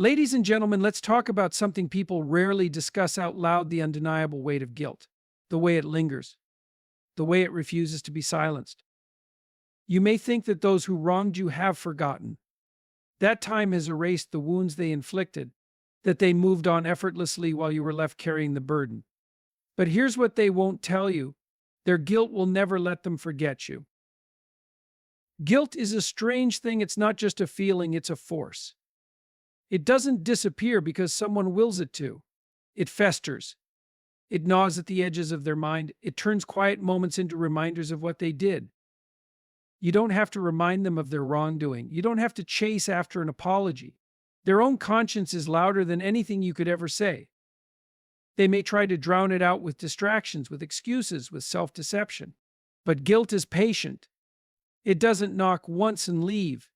Ladies and gentlemen, let's talk about something people rarely discuss out loud: the undeniable weight of guilt, the way it lingers, the way it refuses to be silenced. You may think that those who wronged you have forgotten. That time has erased the wounds they inflicted, that they moved on effortlessly while you were left carrying the burden. But here's what they won't tell you: their guilt will never let them forget you. Guilt is a strange thing. It's not just a feeling, it's a force. It doesn't disappear because someone wills it to. It festers. It gnaws at the edges of their mind. It turns quiet moments into reminders of what they did. You don't have to remind them of their wrongdoing. You don't have to chase after an apology. Their own conscience is louder than anything you could ever say. They may try to drown it out with distractions, with excuses, with self-deception. But guilt is patient. It doesn't knock once and leave.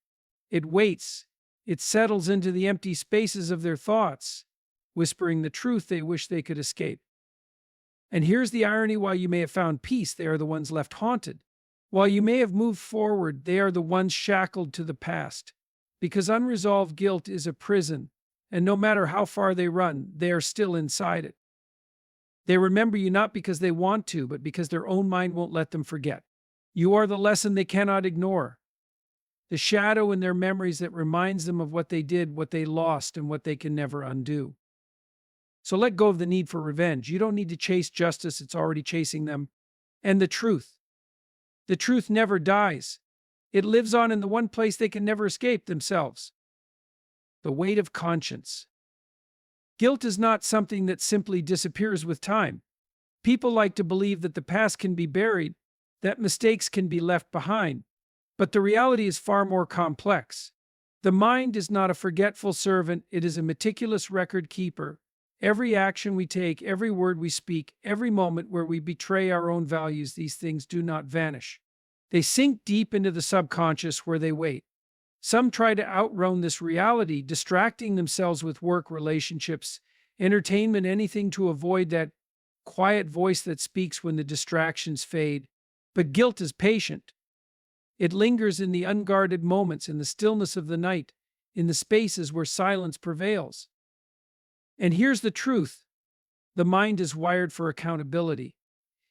It waits. It settles into the empty spaces of their thoughts, whispering the truth they wish they could escape. And here's the irony: while you may have found peace, they are the ones left haunted. While you may have moved forward, they are the ones shackled to the past. Because unresolved guilt is a prison, and no matter how far they run, they are still inside it. They remember you not because they want to, but because their own mind won't let them forget. You are the lesson they cannot ignore, the shadow in their memories that reminds them of what they did, what they lost, and what they can never undo. So let go of the need for revenge. You don't need to chase justice, it's already chasing them. And the truth. The truth never dies. It lives on in the one place they can never escape: themselves. The weight of conscience. Guilt is not something that simply disappears with time. People like to believe that the past can be buried, that mistakes can be left behind. But the reality is far more complex. The mind is not a forgetful servant, it is a meticulous record keeper. Every action we take, every word we speak, every moment where we betray our own values, these things do not vanish. They sink deep into the subconscious where they wait. Some try to outrun this reality, distracting themselves with work, relationships, entertainment, anything to avoid that quiet voice that speaks when the distractions fade. But guilt is patient. It lingers in the unguarded moments, in the stillness of the night, in the spaces where silence prevails. And here's the truth: the mind is wired for accountability.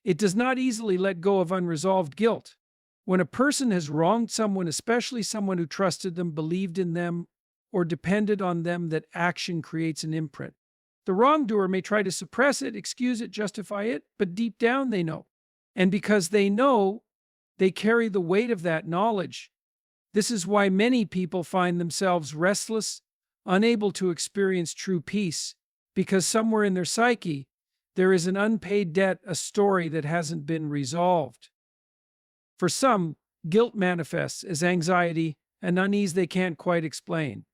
It does not easily let go of unresolved guilt. When a person has wronged someone, especially someone who trusted them, believed in them, or depended on them, that action creates an imprint. The wrongdoer may try to suppress it, excuse it, justify it, but deep down they know. And because they know, they carry the weight of that knowledge. This is why many people find themselves restless, unable to experience true peace, because somewhere in their psyche, there is an unpaid debt, a story that hasn't been resolved. For some, guilt manifests as anxiety and unease they can't quite explain.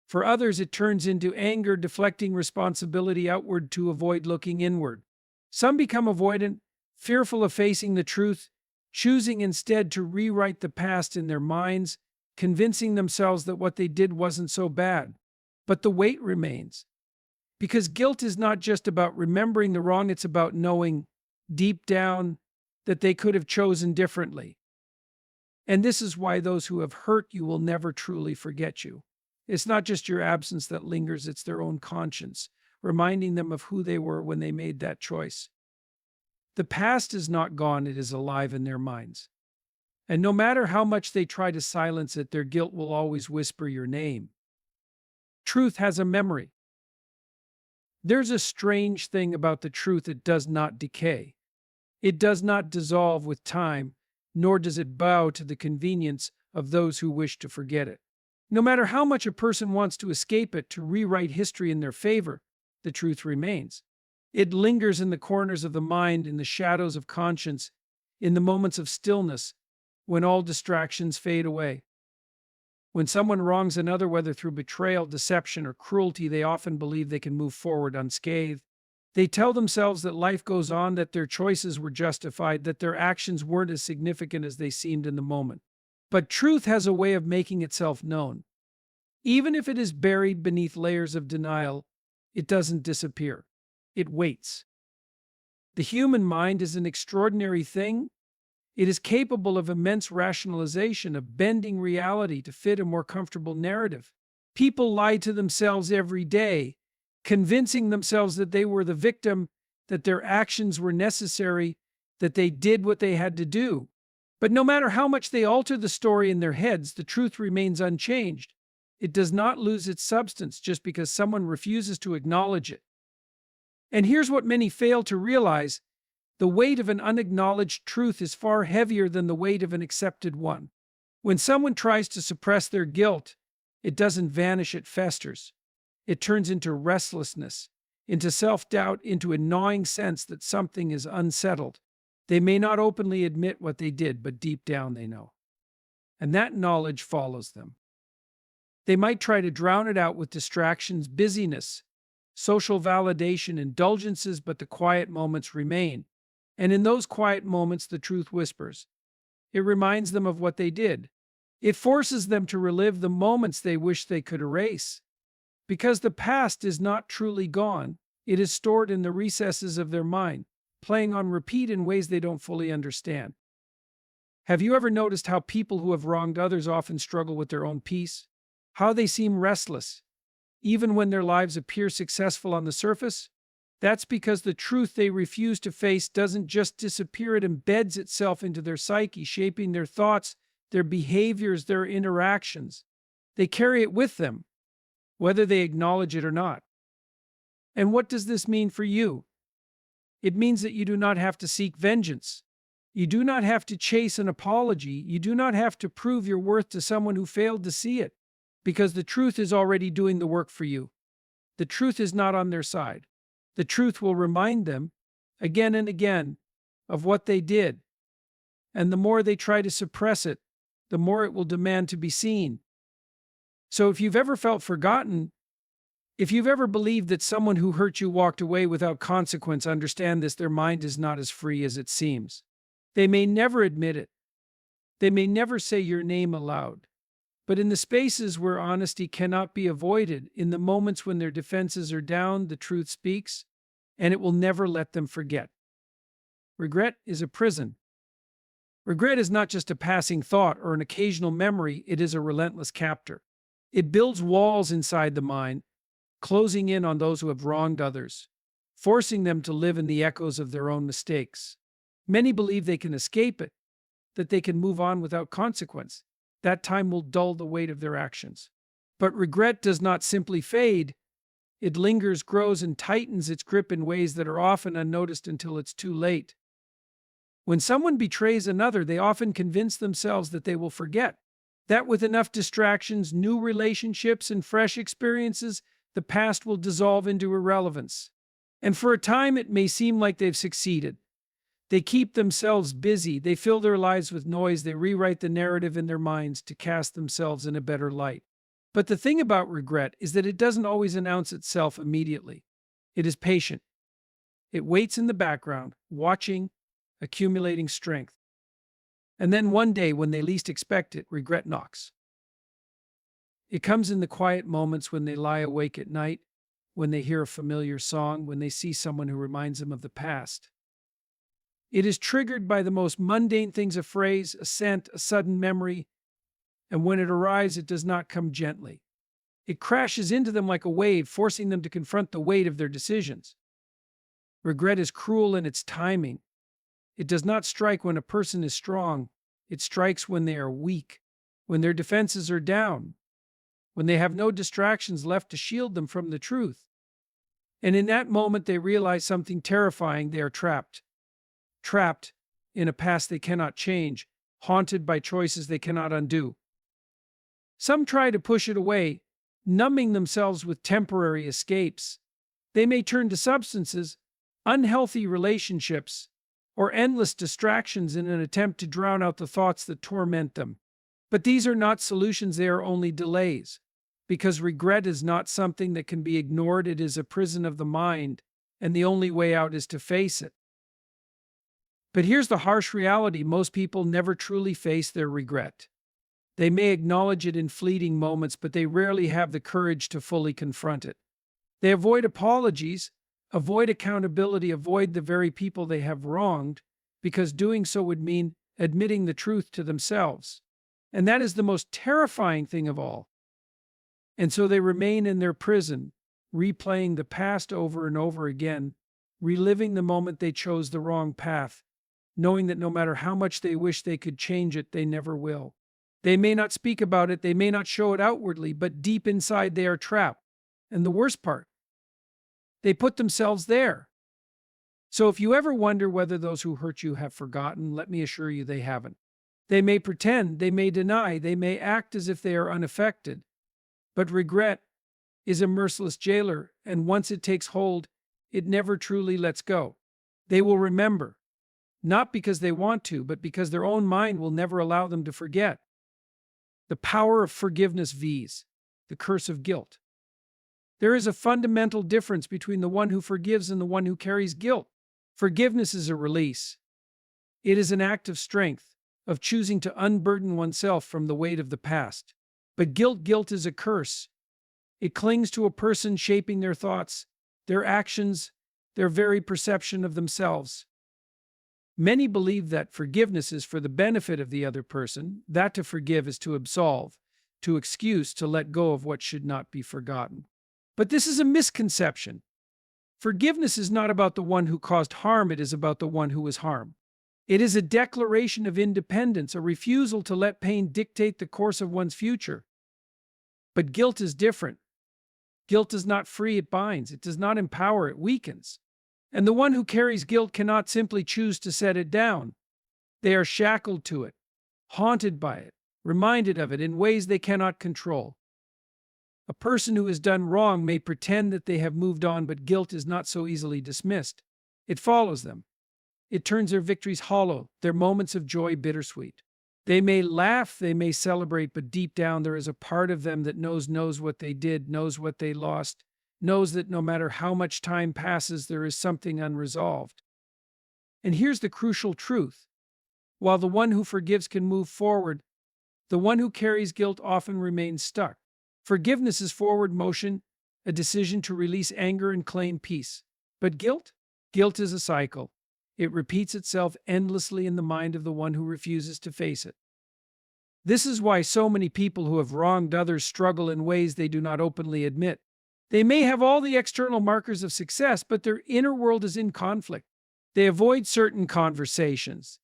For others, it turns into anger, deflecting responsibility outward to avoid looking inward. Some become avoidant, fearful of facing the truth, choosing instead to rewrite the past in their minds, convincing themselves that what they did wasn't so bad. But the weight remains. Because guilt is not just about remembering the wrong, it's about knowing deep down that they could have chosen differently. And this is why those who have hurt you will never truly forget you. It's not just your absence that lingers, it's their own conscience, reminding them of who they were when they made that choice. The past is not gone, it is alive in their minds. And no matter how much they try to silence it, their guilt will always whisper your name. Truth has a memory. There's a strange thing about the truth: it does not decay. It does not dissolve with time, nor does it bow to the convenience of those who wish to forget it. No matter how much a person wants to escape it, to rewrite history in their favor, the truth remains. It lingers in the corners of the mind, in the shadows of conscience, in the moments of stillness, when all distractions fade away. When someone wrongs another, whether through betrayal, deception, or cruelty, they often believe they can move forward unscathed. They tell themselves that life goes on, that their choices were justified, that their actions weren't as significant as they seemed in the moment. But truth has a way of making itself known. Even if it is buried beneath layers of denial, it doesn't disappear. It waits. The human mind is an extraordinary thing. It is capable of immense rationalization, of bending reality to fit a more comfortable narrative. People lie to themselves every day, convincing themselves that they were the victim, that their actions were necessary, that they did what they had to do. But no matter how much they alter the story in their heads, the truth remains unchanged. It does not lose its substance just because someone refuses to acknowledge it. And here's what many fail to realize: the weight of an unacknowledged truth is far heavier than the weight of an accepted one. When someone tries to suppress their guilt, it doesn't vanish, it festers. It turns into restlessness, into self-doubt, into a gnawing sense that something is unsettled. They may not openly admit what they did, but deep down they know. And that knowledge follows them. They might try to drown it out with distractions, busyness, social validation, indulgences, but the quiet moments remain. And in those quiet moments, the truth whispers. It reminds them of what they did. It forces them to relive the moments they wish they could erase. Because the past is not truly gone, it is stored in the recesses of their mind, playing on repeat in ways they don't fully understand. Have you ever noticed how people who have wronged others often struggle with their own peace? How they seem restless, even when their lives appear successful on the surface? That's because the truth they refuse to face doesn't just disappear, it embeds itself into their psyche, shaping their thoughts, their behaviors, their interactions. They carry it with them, whether they acknowledge it or not. And what does this mean for you? It means that you do not have to seek vengeance. You do not have to chase an apology. You do not have to prove your worth to someone who failed to see it, because the truth is already doing the work for you. The truth is not on their side. The truth will remind them, again and again, of what they did. And the more they try to suppress it, the more it will demand to be seen. So if you've ever felt forgotten, if you've ever believed that someone who hurt you walked away without consequence, understand this: their mind is not as free as it seems. They may never admit it. They may never say your name aloud. But in the spaces where honesty cannot be avoided, in the moments when their defenses are down, the truth speaks, and it will never let them forget. Regret is a prison. Regret is not just a passing thought or an occasional memory, it is a relentless captor. It builds walls inside the mind, closing in on those who have wronged others, forcing them to live in the echoes of their own mistakes. Many believe they can escape it, that they can move on without consequence. That time will dull the weight of their actions. But regret does not simply fade. It lingers, grows, and tightens its grip in ways that are often unnoticed until it's too late. When someone betrays another, they often convince themselves that they will forget, that with enough distractions, new relationships, and fresh experiences, the past will dissolve into irrelevance. And for a time, it may seem like they've succeeded. They keep themselves busy, they fill their lives with noise, they rewrite the narrative in their minds to cast themselves in a better light. But the thing about regret is that it doesn't always announce itself immediately. It is patient. It waits in the background, watching, accumulating strength. And then one day, when they least expect it, regret knocks. It comes in the quiet moments when they lie awake at night, when they hear a familiar song, when they see someone who reminds them of the past. It is triggered by the most mundane things: a phrase, a scent, a sudden memory. And when it arrives, it does not come gently. It crashes into them like a wave, forcing them to confront the weight of their decisions. Regret is cruel in its timing. It does not strike when a person is strong. It strikes when they are weak, when their defenses are down, when they have no distractions left to shield them from the truth. And in that moment, they realize something terrifying: they are trapped. Trapped in a past they cannot change, haunted by choices they cannot undo. Some try to push it away, numbing themselves with temporary escapes. They may turn to substances, unhealthy relationships, or endless distractions in an attempt to drown out the thoughts that torment them. But these are not solutions, they are only delays. Because regret is not something that can be ignored, it is a prison of the mind, and the only way out is to face it. But here's the harsh reality: most people never truly face their regret. They may acknowledge it in fleeting moments, but they rarely have the courage to fully confront it. They avoid apologies, avoid accountability, avoid the very people they have wronged, because doing so would mean admitting the truth to themselves. And that is the most terrifying thing of all. And so they remain in their prison, replaying the past over and over again, reliving the moment they chose the wrong path, knowing that no matter how much they wish they could change it, they never will. They may not speak about it, they may not show it outwardly, but deep inside they are trapped. And the worst part, they put themselves there. So if you ever wonder whether those who hurt you have forgotten, let me assure you they haven't. They may pretend, they may deny, they may act as if they are unaffected. But regret is a merciless jailer, and once it takes hold, it never truly lets go. They will remember, not because they want to, but because their own mind will never allow them to forget. The power of forgiveness vs. the curse of guilt. There is a fundamental difference between the one who forgives and the one who carries guilt. Forgiveness is a release. It is an act of strength, of choosing to unburden oneself from the weight of the past. But guilt is a curse. It clings to a person, shaping their thoughts, their actions, their very perception of themselves. Many believe that forgiveness is for the benefit of the other person, that to forgive is to absolve, to excuse, to let go of what should not be forgotten. But this is a misconception. Forgiveness is not about the one who caused harm, it is about the one who was harmed. It is a declaration of independence, a refusal to let pain dictate the course of one's future. But guilt is different. Guilt does not free, it binds. It does not empower, it weakens. And the one who carries guilt cannot simply choose to set it down. They are shackled to it, haunted by it, reminded of it in ways they cannot control. A person who has done wrong may pretend that they have moved on, but guilt is not so easily dismissed. It follows them. It turns their victories hollow, their moments of joy bittersweet. They may laugh, they may celebrate, but deep down there is a part of them that knows what they did, knows what they lost, knows that no matter how much time passes, there is something unresolved. And here's the crucial truth. While the one who forgives can move forward, the one who carries guilt often remains stuck. Forgiveness is forward motion, a decision to release anger and claim peace. But guilt? Guilt is a cycle. It repeats itself endlessly in the mind of the one who refuses to face it. This is why so many people who have wronged others struggle in ways they do not openly admit. They may have all the external markers of success, but their inner world is in conflict. They avoid certain conversations.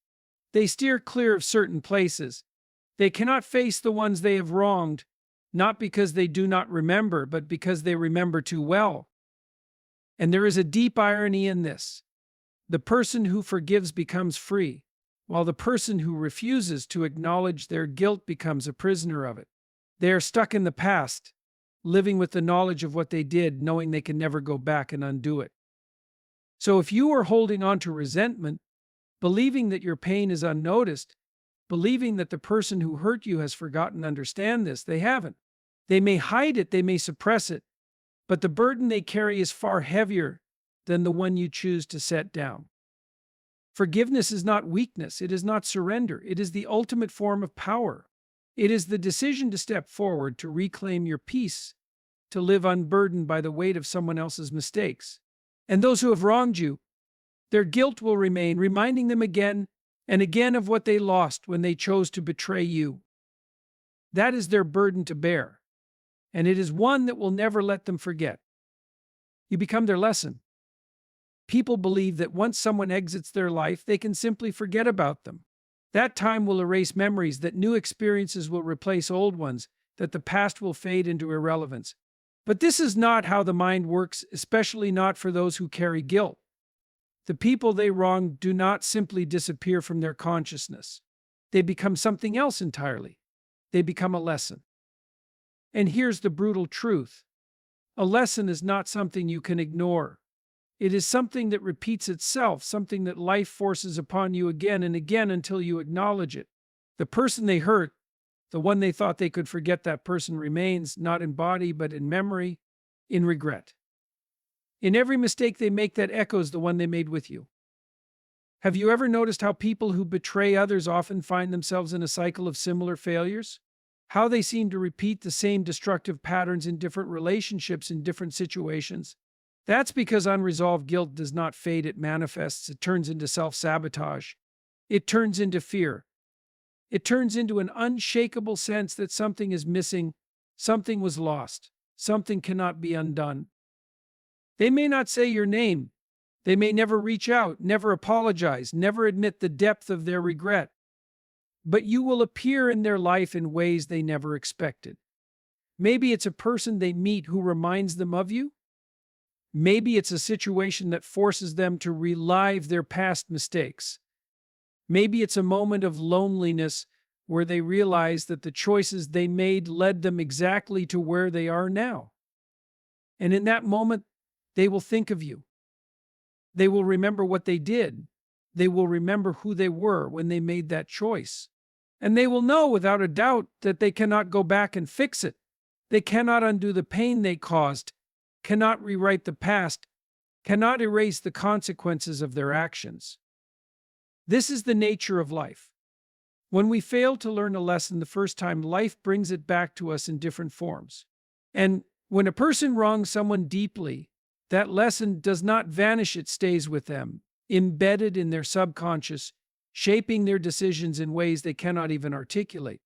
They steer clear of certain places. They cannot face the ones they have wronged, not because they do not remember, but because they remember too well. And there is a deep irony in this. The person who forgives becomes free, while the person who refuses to acknowledge their guilt becomes a prisoner of it. They are stuck in the past, living with the knowledge of what they did, knowing they can never go back and undo it. So if you are holding on to resentment, believing that your pain is unnoticed, believing that the person who hurt you has forgotten to understand this, they haven't. They may hide it, they may suppress it, but the burden they carry is far heavier than the one you choose to set down. Forgiveness is not weakness, it is not surrender, it is the ultimate form of power. It is the decision to step forward, to reclaim your peace, to live unburdened by the weight of someone else's mistakes. And those who have wronged you, their guilt will remain, reminding them again and again of what they lost when they chose to betray you. That is their burden to bear, and it is one that will never let them forget. You become their lesson. People believe that once someone exits their life, they can simply forget about them. That time will erase memories, that new experiences will replace old ones, that the past will fade into irrelevance. But this is not how the mind works, especially not for those who carry guilt. The people they wronged do not simply disappear from their consciousness. They become something else entirely. They become a lesson. And here's the brutal truth. A lesson is not something you can ignore. It is something that repeats itself, something that life forces upon you again and again until you acknowledge it. The person they hurt, the one they thought they could forget, that person remains, not in body, but in memory, in regret. In every mistake they make that echoes the one they made with you. Have you ever noticed how people who betray others often find themselves in a cycle of similar failures? How they seem to repeat the same destructive patterns in different relationships, in different situations? That's because unresolved guilt does not fade, it manifests, it turns into self-sabotage. It turns into fear. It turns into an unshakable sense that something is missing, Something was lost. Something cannot be undone. They may not say your name. They may never reach out, never apologize, never admit the depth of their regret. But you will appear in their life in ways they never expected. Maybe it's a person they meet who reminds them of you. Maybe it's a situation that forces them to relive their past mistakes. Maybe it's a moment of loneliness where they realize that the choices they made led them exactly to where they are now. And in that moment, they will think of you. They will remember what they did. They will remember who they were when they made that choice. And they will know without a doubt that they cannot go back and fix it. They cannot undo the pain they caused, cannot rewrite the past, cannot erase the consequences of their actions. This is the nature of life. When we fail to learn a lesson the first time, life brings it back to us in different forms. And when a person wrongs someone deeply, that lesson does not vanish, it stays with them, embedded in their subconscious, shaping their decisions in ways they cannot even articulate.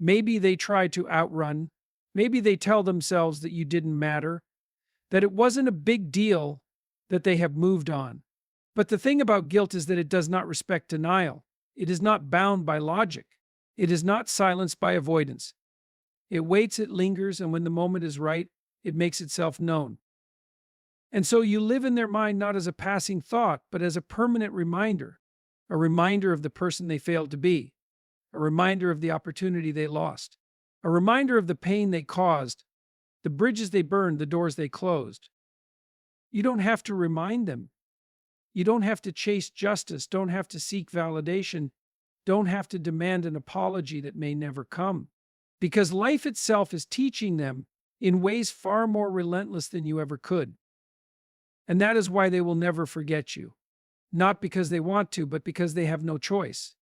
Maybe they try to outrun, maybe they tell themselves that you didn't matter, that it wasn't a big deal, that they have moved on. But the thing about guilt is that it does not respect denial. It is not bound by logic. It is not silenced by avoidance. It waits, it lingers, and when the moment is right, it makes itself known. And so you live in their mind not as a passing thought, but as a permanent reminder, a reminder of the person they failed to be, a reminder of the opportunity they lost, a reminder of the pain they caused, the bridges they burned, the doors they closed. You don't have to remind them. You don't have to chase justice, don't have to seek validation, don't have to demand an apology that may never come. Because life itself is teaching them in ways far more relentless than you ever could. And that is why they will never forget you. Not because they want to, but because they have no choice.